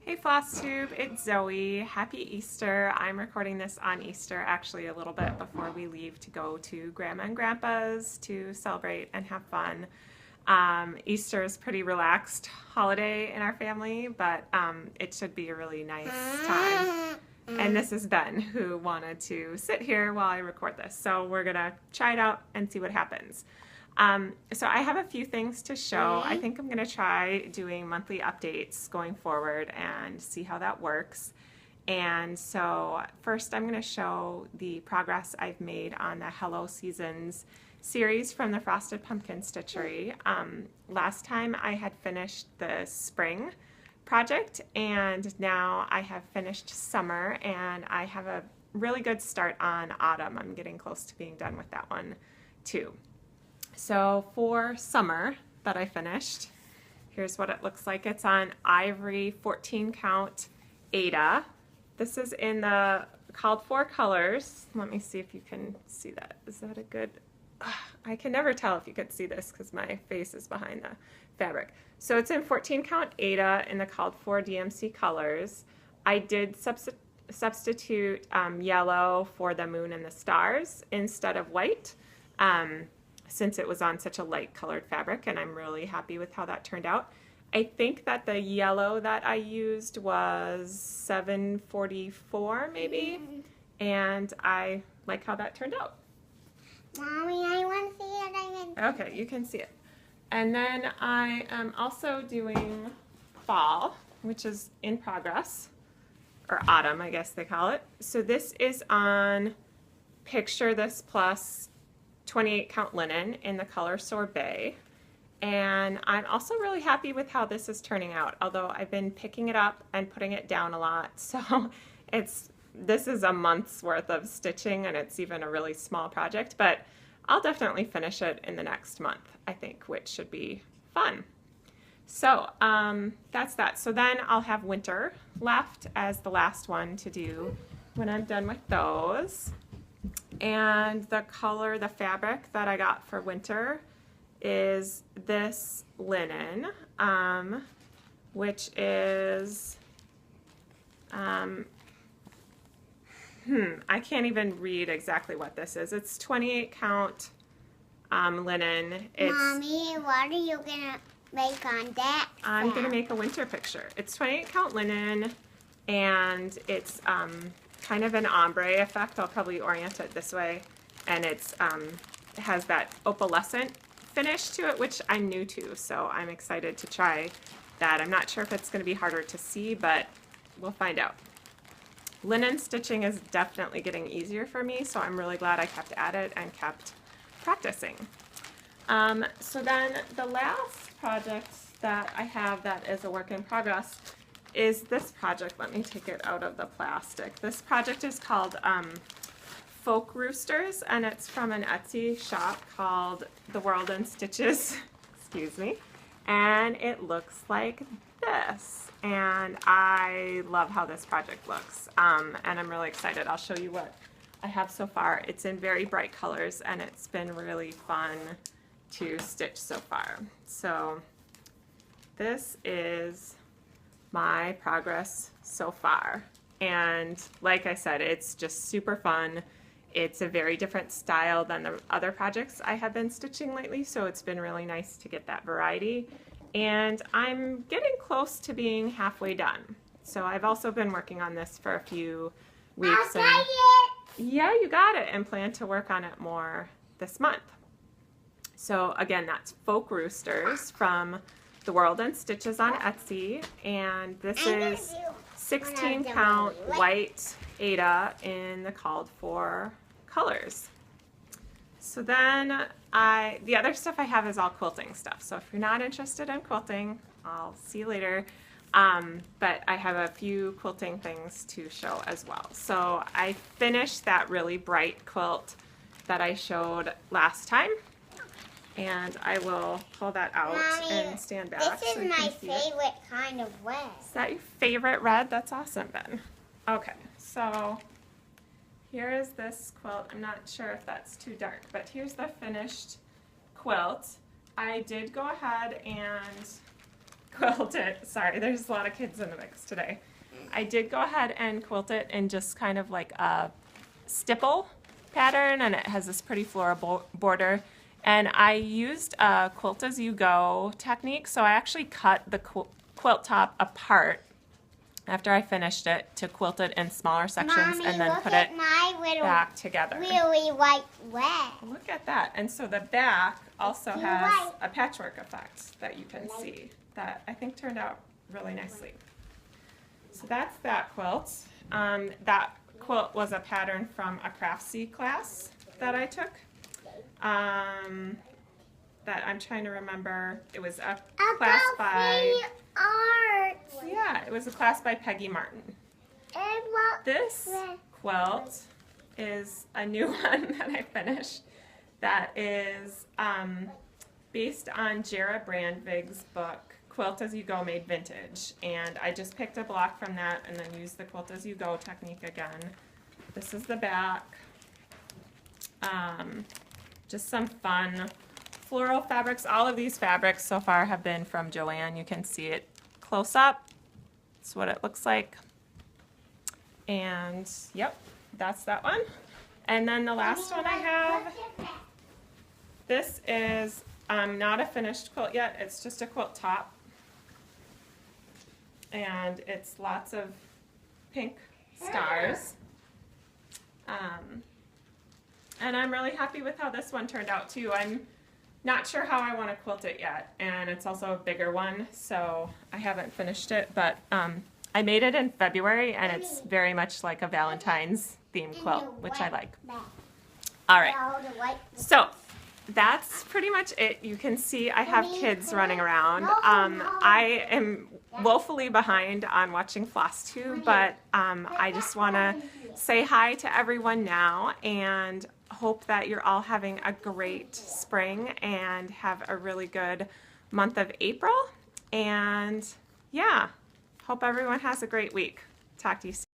Hey Flosstube, it's Zoe. Happy Easter. I'm recording this on Easter, actually a little bit before we leave to go to Grandma and Grandpa's to celebrate and have fun. Easter is a pretty relaxed holiday in our family, but it should be a really nice time. And this is Ben, who wanted to sit here while I record this. So we're gonna try it out and see what happens. So I have a few things to show. I think I'm going to try doing monthly updates going forward and see how that works. And so first I'm going to show the progress I've made on the Hello Seasons series from the Frosted Pumpkin Stitchery. Last time I had finished the spring project, and now I have finished summer, and I have a really good start on autumn. I'm getting close to being done with that one too. So for summer that I finished, here's what it looks like. It's on ivory 14 count Ada. This is in the called for colors. Let me see if you can see that. Is that a good, I can never tell if you could see this because my face is behind the fabric. So it's in 14 count Ada in the called for DMC colors. I did substitute yellow for the moon and the stars instead of white. Since it was on such a light colored fabric, and I'm really happy with how that turned out. I think that the yellow that I used was 744 maybe, and I like how that turned out. Mommy, I want to see it. Okay, you can see it. And then I am also doing fall, which is in progress, or autumn I guess they call it. So this is on Picture This Plus 28 count linen in the color Sorbet, and I'm also really happy with how this is turning out, although I've been picking it up and putting it down a lot. So this is a month's worth of stitching, and it's even a really small project, but I'll definitely finish it in the next month, I think, which should be fun. So that's that. So then I'll have winter left as the last one to do when I'm done with those. And the color, the fabric that I got for winter is this linen, which is, I can't even read exactly what this is. It's 28 count linen. Mommy, what are you going to make on that? I'm going to make a winter picture. It's 28 count linen, and it's kind of an ombre effect. I'll probably orient it this way, and it has that opalescent finish to it, which I'm new to, so I'm excited to try that. I'm not sure if it's going to be harder to see, but we'll find out. Linen stitching is definitely getting easier for me, so I'm really glad I kept at it and kept practicing. So then the last project that I have that is a work in progress is this project. Let me take it out of the plastic. This project is called Folk Roosters, and it's from an Etsy shop called TheWorldInStitches, excuse me, and it looks like this, and I love how this project looks, and I'm really excited. I'll show you what I have so far. It's in very bright colors, and it's been really fun to stitch so far. So this is my progress so far, and like I said, it's just super fun. It's a very different style than the other projects I have been stitching lately, so it's been really nice to get that variety, and I'm getting close to being halfway done. So I've also been working on this for a few weeks, and yeah, you got it, and plan to work on it more this month. So again, that's Folk Roosters from TheWorldInStitches on Etsy, and this is 16 count white Ada in the called for colors. So then the other stuff I have is all quilting stuff. So if you're not interested in quilting, I'll see you later. But I have a few quilting things to show as well. So I finished that really bright quilt that I showed last time. And I will pull that out, Mommy, and stand back. This is my favorite kind of red. Is that your favorite red? That's awesome, Ben. Okay, so here is this quilt. I'm not sure if that's too dark, but here's the finished quilt. I did go ahead and quilt it. Sorry, there's a lot of kids in the mix today. I did go ahead and quilt it in just kind of like a stipple pattern, and it has this pretty floral border. And I used a quilt as you go technique, so I actually cut the quilt top apart after I finished it to quilt it in smaller sections. Mommy, and then look put at it my little back together. really white red. Look at that. And so the back also You're has right. a patchwork effect that you can see that I think turned out really nicely. So that's that quilt. That quilt was a pattern from a Craftsy class that I took. That I'm trying to remember. It was a class by art. Yeah, it was a class by Peggy Martin. And what? This quilt is a new one that I finished that is based on Jera Brandvig's book, Quilt As You Go Made Vintage. And I just picked a block from that and then used the Quilt As You Go technique again. This is the back. Just some fun floral fabrics. All of these fabrics so far have been from Joann. You can see it close up. That's what it looks like. And yep, that's that one. And then the last one I have, this is not a finished quilt yet. It's just a quilt top. And it's lots of pink stars. And I'm really happy with how this one turned out too. I'm not sure how I want to quilt it yet, and it's also a bigger one, so I haven't finished it, but I made it in February, and it's very much like a Valentine's themed quilt, which I like. All right, so that's pretty much it. You can see I have kids running around. I am woefully behind on watching Flosstube, but I just want to say hi to everyone now and hope that you're all having a great spring and have a really good month of April. And yeah, hope everyone has a great week. Talk to you soon.